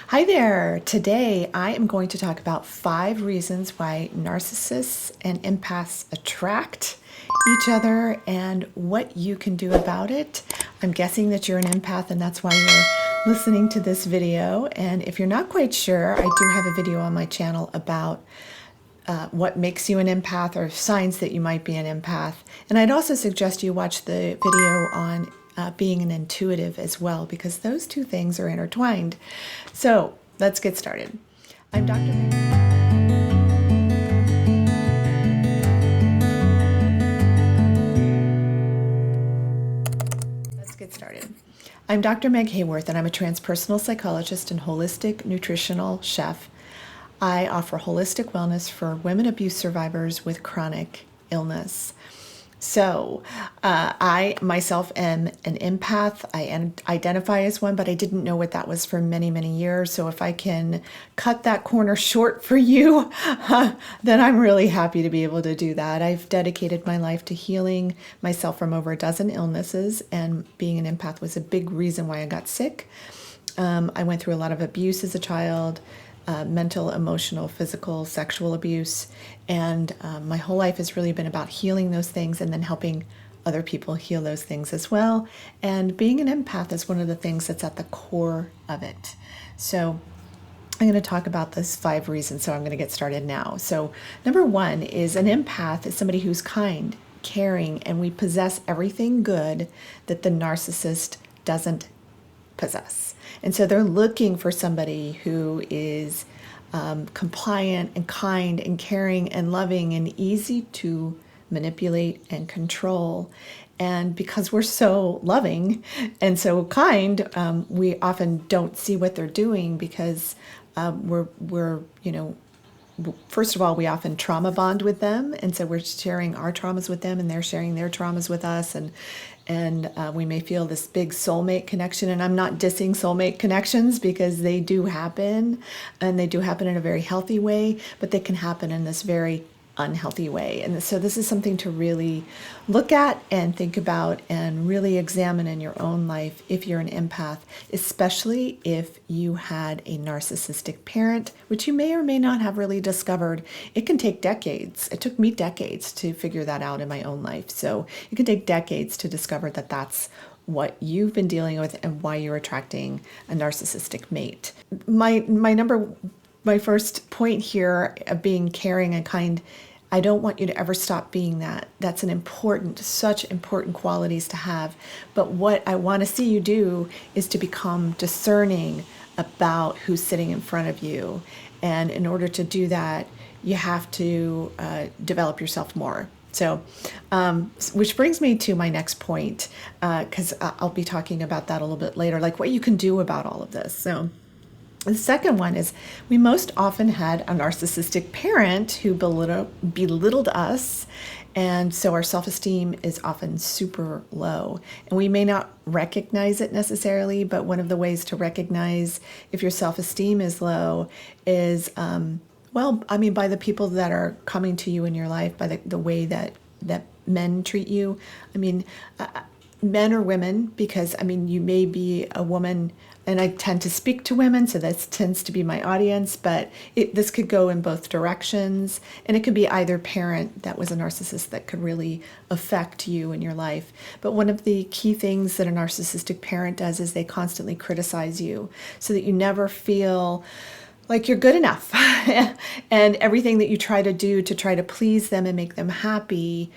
Hi there. Today I am going to talk about 5 reasons why narcissists and empaths attract each other and what you can do about it. I'm guessing that you're an empath and that's why you're listening to this video. And if you're not quite sure, I do have a video on my channel about what makes you an empath or signs that you might be an empath. And I'd also suggest you watch the video on being an intuitive as well, because those two things are intertwined. So let's get started. I'm Dr. Meg. Let's get started. I'm Dr. Meg Haworth, and I'm a transpersonal psychologist and holistic nutritional chef. I offer holistic wellness for women abuse survivors with chronic illness. So I myself am an empath. I identify as one, but I didn't know what that was for many, many years. So if I can cut that corner short for you, then I'm really happy to be able to do that. I've dedicated my life to healing myself from over a dozen illnesses, and being an empath was a big reason why I got sick. I went through a lot of abuse as a child. Mental, emotional, physical, sexual abuse. And my whole life has really been about healing those things and then helping other people heal those things as well. And being an empath is one of the things that's at the core of it. So I'm going to talk about those 5 reasons. So I'm going to get started now. So number 1 is an empath is somebody who's kind, caring, and we possess everything good that the narcissist doesn't possess. And so they're looking for somebody who is compliant and kind and caring and loving and easy to manipulate and control. And because we're so loving and so kind, we often don't see what they're doing because we're first of all, we often trauma bond with them, and so we're sharing our traumas with them, and they're sharing their traumas with us, and we may feel this big soulmate connection. And I'm not dissing soulmate connections, because they do happen, and they do happen in a very healthy way, but they can happen in this very unhealthy way. And so this is something to really look at and think about and really examine in your own life if you're an empath, especially if you had a narcissistic parent, which you may or may not have really discovered. It can take decades. It took me decades to figure that out in my own life. So it can take decades to discover that that's what you've been dealing with and why you're attracting a narcissistic mate. My first point here of being caring and kind, I don't want you to ever stop being that. That's such important qualities to have. But what I want to see you do is to become discerning about who's sitting in front of you. And in order to do that, you have to develop yourself more. So, which brings me to my next point, because I'll be talking about that a little bit later, like what you can do about all of this. So the second one is we most often had a narcissistic parent who belittled us, and so our self-esteem is often super low. And we may not recognize it necessarily, but one of the ways to recognize if your self-esteem is low is, by the people that are coming to you in your life, by the way that men treat you. Men or women, because you may be a woman, and I tend to speak to women, so this tends to be my audience, but this could go in both directions, and it could be either parent that was a narcissist that could really affect you in your life. But one of the key things that a narcissistic parent does is they constantly criticize you so that you never feel like you're good enough. And everything that you try to do to try to please them and make them happy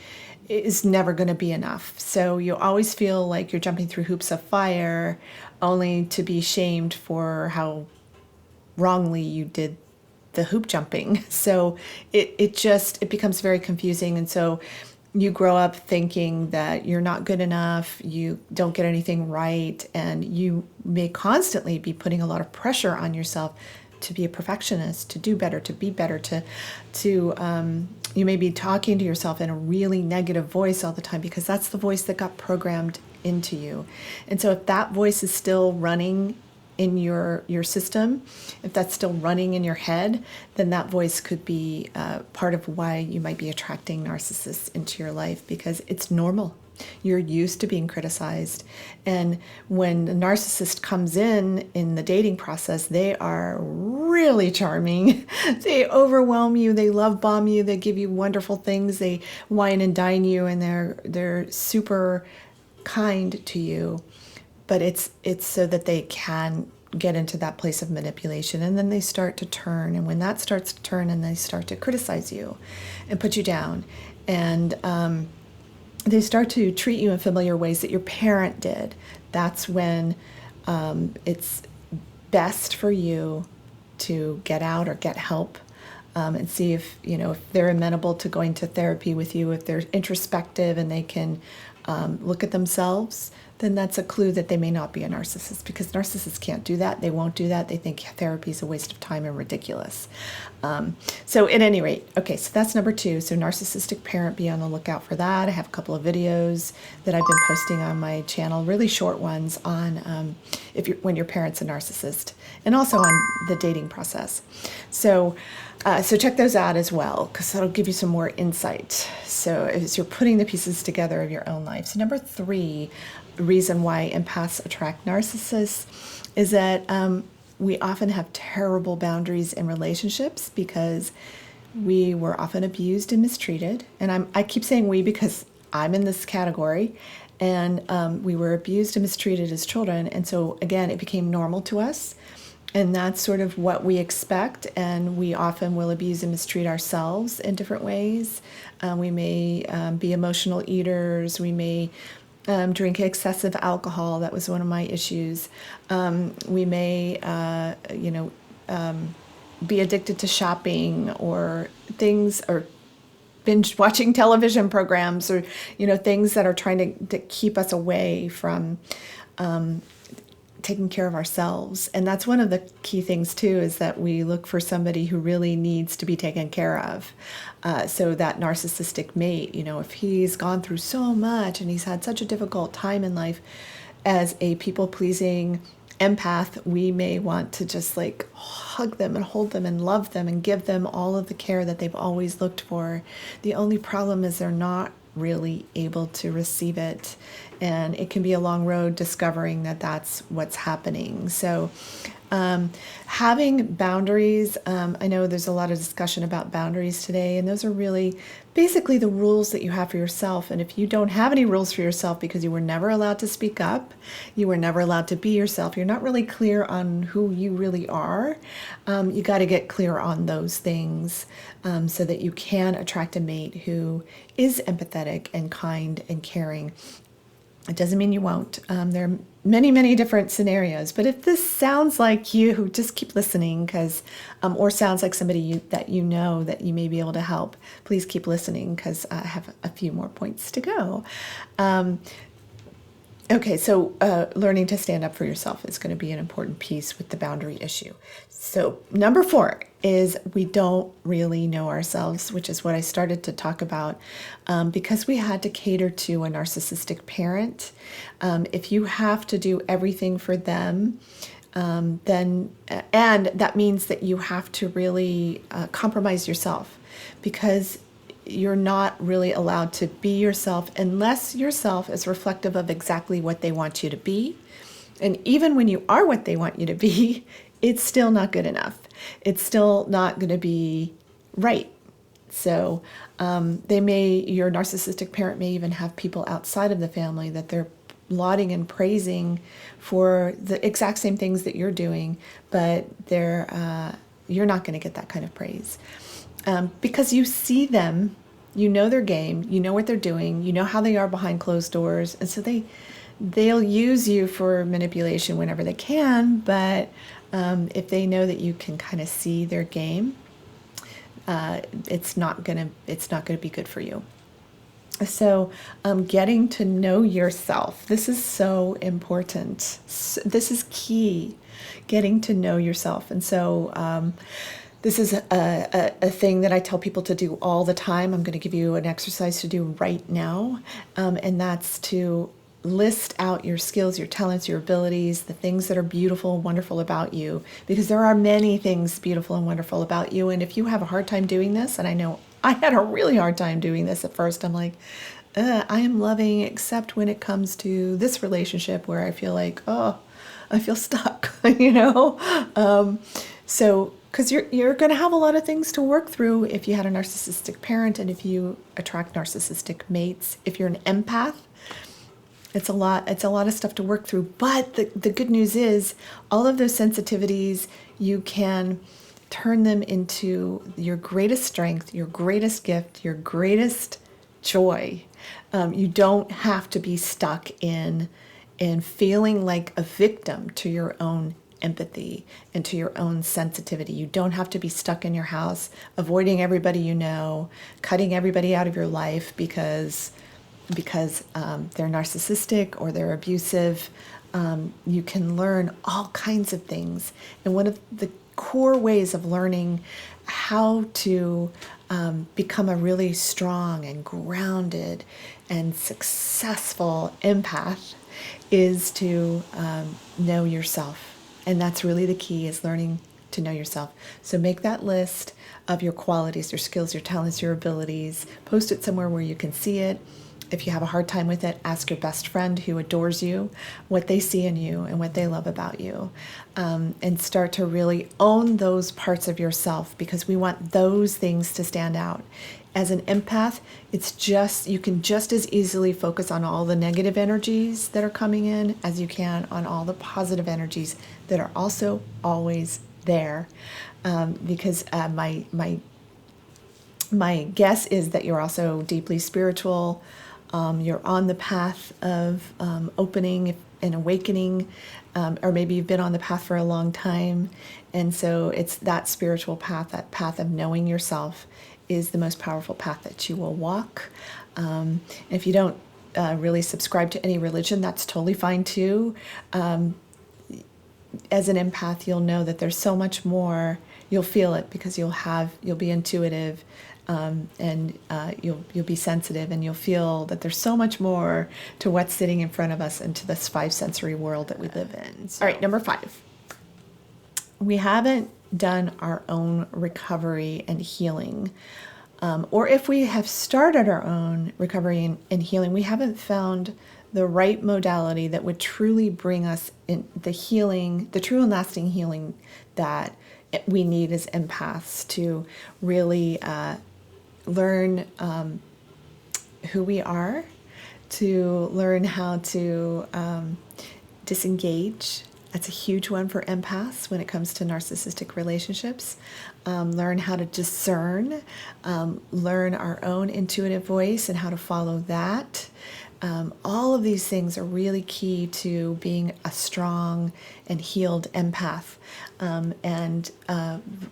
is never going to be enough. So you always feel like you're jumping through hoops of fire, only to be shamed for how wrongly you did the hoop jumping. So it becomes very confusing. And so you grow up thinking that you're not good enough, you don't get anything right, and you may constantly be putting a lot of pressure on yourself to be a perfectionist, to do better, to be better, you may be talking to yourself in a really negative voice all the time, because that's the voice that got programmed into you. And so if that voice is still running in your system, if that's still running in your head, then that voice could be part of why you might be attracting narcissists into your life, because it's normal. You're used to being criticized. And when the narcissist comes in the dating process, they are really charming. They overwhelm you. They love bomb you. They give you wonderful things. They wine and dine you, and they're super kind to you. But it's so that they can get into that place of manipulation, and then they start to turn. And when that starts to turn, and they start to criticize you and put you down, and they start to treat you in familiar ways that your parent did, that's when it's best for you to get out or get help, and see if they're amenable to going to therapy with you. If they're introspective and they can look at themselves, then that's a clue that they may not be a narcissist, because narcissists can't do that. They won't do that. They think therapy is a waste of time and ridiculous. So at any rate, okay, so that's number 2. So narcissistic parent, be on the lookout for that. I have a couple of videos that I've been posting on my channel, really short ones on when your parent's a narcissist, and also on the dating process. So check those out as well, because that'll give you some more insight. So as you're putting the pieces together of your own life. So number 3 reason why empaths attract narcissists is that we often have terrible boundaries in relationships, because we were often abused and mistreated. And I keep saying we because I'm in this category. And we were abused and mistreated as children. And so again, it became normal to us. And that's sort of what we expect, and we often will abuse and mistreat ourselves in different ways. We may be emotional eaters. We may drink excessive alcohol. That was one of my issues. We may, be addicted to shopping or things, or binge watching television programs, or things that are trying to keep us away from taking care of ourselves. And that's one of the key things too, is that we look for somebody who really needs to be taken care of. So that narcissistic mate, if he's gone through so much and he's had such a difficult time in life, as a people-pleasing empath, we may want to just like hug them and hold them and love them and give them all of the care that they've always looked for. The only problem is they're not really able to receive it, and it can be a long road discovering that that's what's happening. So having boundaries, I know there's a lot of discussion about boundaries today, and those are really basically the rules that you have for yourself. And if you don't have any rules for yourself because you were never allowed to speak up, you were never allowed to be yourself, you're not really clear on who you really are, you got to get clear on those things, so that you can attract a mate who is empathetic and kind and caring. It doesn't mean you won't. There are many, many different scenarios. But if this sounds like you, just keep listening, because, or sounds like somebody that you know that you may be able to help, please keep listening, because I have a few more points to go. Okay, so learning to stand up for yourself is going to be an important piece with the boundary issue. So number 4 is we don't really know ourselves, which is what I started to talk about, because we had to cater to a narcissistic parent. If you have to do everything for them, then that means that you have to really compromise yourself, because you're not really allowed to be yourself unless yourself is reflective of exactly what they want you to be. And even when you are what they want you to be, it's still not good enough. It's still not going to be right. So your narcissistic parent may even have people outside of the family that they're lauding and praising for the exact same things that you're doing, but you're not going to get that kind of praise. Because you see them, you know their game, you know what they're doing, you know how they are behind closed doors, and so they'll use you for manipulation whenever they can. But if they know that you can kind of see their game, it's not gonna be good for you. So getting to know yourself, this is so important. This is key, getting to know yourself. And so this is a thing that I tell people to do all the time. I'm going to give you an exercise to do right now, and that's to list out your skills, your talents, your abilities, the things that are beautiful and wonderful about you, because there are many things beautiful and wonderful about you. And if you have a hard time doing this, and I know I had a really hard time doing this at first, I'm like, I am loving except when it comes to this relationship where I feel like, oh, I feel stuck, So, because you're going to have a lot of things to work through if you had a narcissistic parent and if you attract narcissistic mates. If you're an empath, it's a lot of stuff to work through. But the good news is all of those sensitivities, you can turn them into your greatest strength, your greatest gift, your greatest joy. You don't have to be stuck in feeling like a victim to your own empathy and to your own sensitivity. You don't have to be stuck in your house, avoiding everybody you know, cutting everybody out of your life because they're narcissistic or they're abusive. You can learn all kinds of things. And one of the core ways of learning how to become a really strong and grounded and successful empath is to know yourself. And that's really the key, is learning to know yourself. So make that list of your qualities, your skills, your talents, your abilities. Post it somewhere where you can see it. If you have a hard time with it, ask your best friend who adores you what they see in you and what they love about you. And start to really own those parts of yourself, because we want those things to stand out. As an empath, you can just as easily focus on all the negative energies that are coming in as you can on all the positive energies that are also always there. Because my guess is that you're also deeply spiritual. You're on the path of opening and awakening, or maybe you've been on the path for a long time. And so it's that spiritual path, that path of knowing yourself, is the most powerful path that you will walk. If you don't really subscribe to any religion, that's totally fine too. As an empath, you'll know that there's so much more. You'll feel it because you'll be intuitive, and you'll be sensitive, and you'll feel that there's so much more to what's sitting in front of us and to this 5 sensory world that we live in. So. All right, number 5. We haven't done our own recovery and healing. Or if we have started our own recovery and healing, we haven't found the right modality that would truly bring us in the healing, the true and lasting healing that we need as empaths to really learn who we are, to learn how to disengage. That's a huge one for empaths when it comes to narcissistic relationships. Learn how to discern, learn our own intuitive voice and how to follow that. All of these things are really key to being a strong and healed empath, and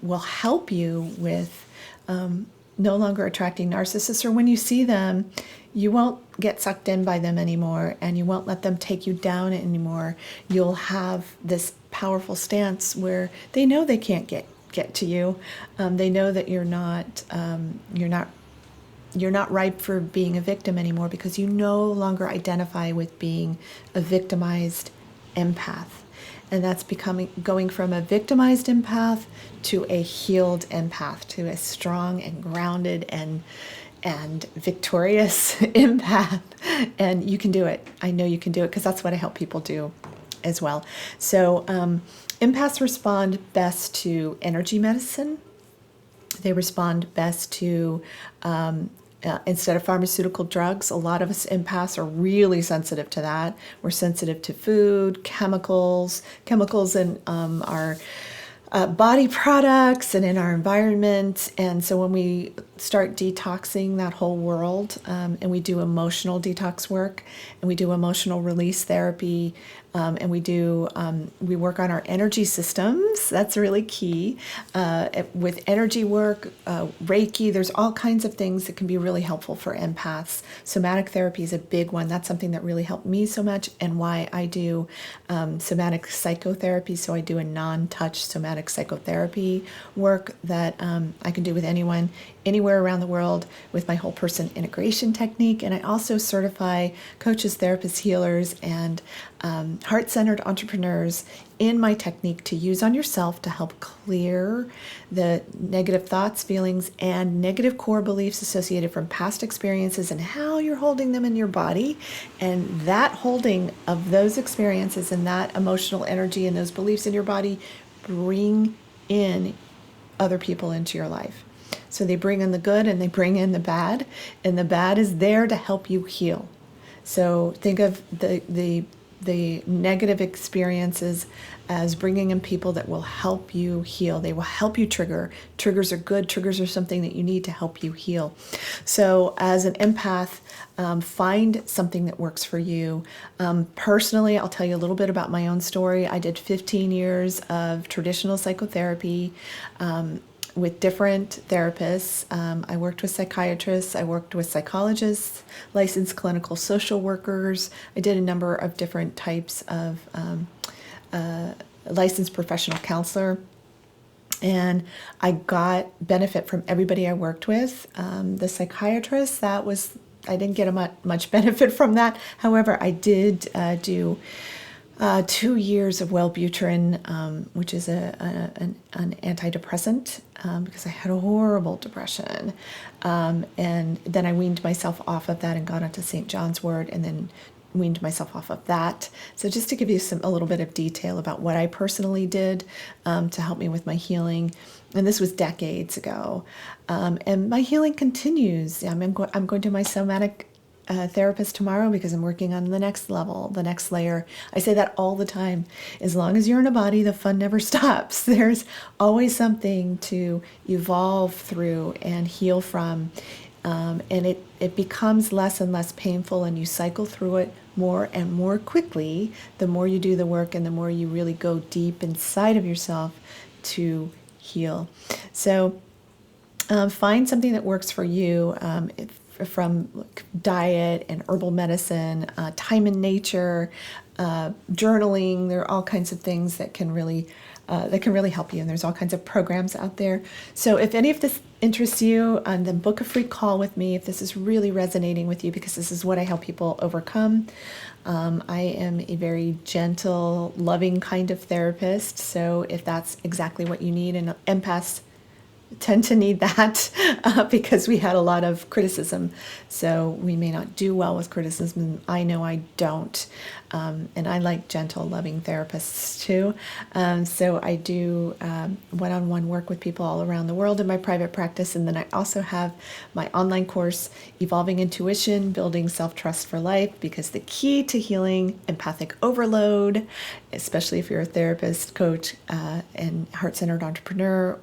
will help you with no longer attracting narcissists, or when you see them, you won't get sucked in by them anymore, and you won't let them take you down anymore. You'll have this powerful stance where they know they can't get to you. They know that you're not ripe for being a victim anymore, because you no longer identify with being a victimized empath. And that's going from a victimized empath to a healed empath, to a strong and grounded and victorious empath. And you can do it. I know you can do it, because that's what I help people do as well. So empaths respond best to energy medicine. They respond best to instead of pharmaceutical drugs. A lot of us empaths are really sensitive to that. We're sensitive to food, chemicals in our body products and in our environment. And so when we start detoxing that whole world, and we do emotional detox work, and we do emotional release therapy, and we work on our energy systems. That's really key. With energy work, Reiki, there's all kinds of things that can be really helpful for empaths. Somatic therapy is a big one. That's something that really helped me so much, and why I do somatic psychotherapy. So I do a non-touch somatic psychotherapy work that I can do with anyone, anywhere everywhere around the world with my whole person integration technique. And I also certify coaches, therapists, healers, and heart-centered entrepreneurs in my technique to use on yourself to help clear the negative thoughts, feelings, and negative core beliefs associated from past experiences and how you're holding them in your body. And that holding of those experiences and that emotional energy and those beliefs in your body bring in other people into your life. So they bring in the good and they bring in the bad, and the bad is there to help you heal. So think of the negative experiences as bringing in people that will help you heal. They will help you trigger. Triggers are good. Triggers are something that you need to help you heal. So as an empath, find something that works for you. Personally, I'll tell you a little bit about my own story. I did 15 years of traditional psychotherapy with different therapists. I worked with psychiatrists, I worked with psychologists, licensed clinical social workers. I did a number of different types of licensed professional counselor. And I got benefit from everybody I worked with. The psychiatrist, I didn't get much benefit from that. However, I did do 2 years of Wellbutrin, which is an antidepressant, because I had a horrible depression. And then I weaned myself off of that and got onto St. John's Wort, and then weaned myself off of that. So just to give you a little bit of detail about what I personally did to help me with my healing. And this was decades ago. And my healing continues. I'm going to my somatic therapist tomorrow because I'm working on the next level, the next layer. I say that all the time. As long as you're in a body, the fun never stops. There's always something to evolve through and heal from. And it becomes less and less painful, and you cycle through it more and more quickly the more you do the work and the more you really go deep inside of yourself to heal. So find something that works for you. From diet and herbal medicine, time in nature, journaling. There are all kinds of things that can really help you, and there's all kinds of programs out there. So if any of this interests you, then book a free call with me if this is really resonating with you, because this is what I help people overcome. I am a very gentle, loving kind of therapist, so if that's exactly what you need, and empaths tend to need that because we had a lot of criticism. So we may not do well with criticism. I know I don't. And I like gentle, loving therapists too. So I do one-on-one work with people all around the world in my private practice. And then I also have my online course, Evolving Intuition, Building Self-Trust for Life, because the key to healing empathic overload, especially if you're a therapist, coach, and heart-centered entrepreneur,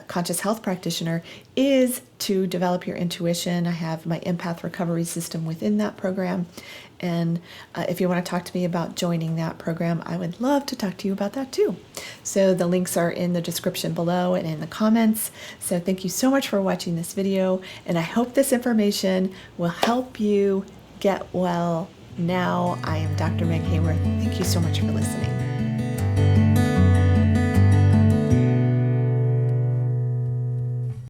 conscious health practitioner, is to develop your intuition. I have my empath recovery system within that program. And if you want to talk to me about joining that program, I would love to talk to you about that too. So the links are in the description below and in the comments. So thank you so much for watching this video. And I hope this information will help you get well now. I am Dr. Meg Haworth. Thank you so much for listening.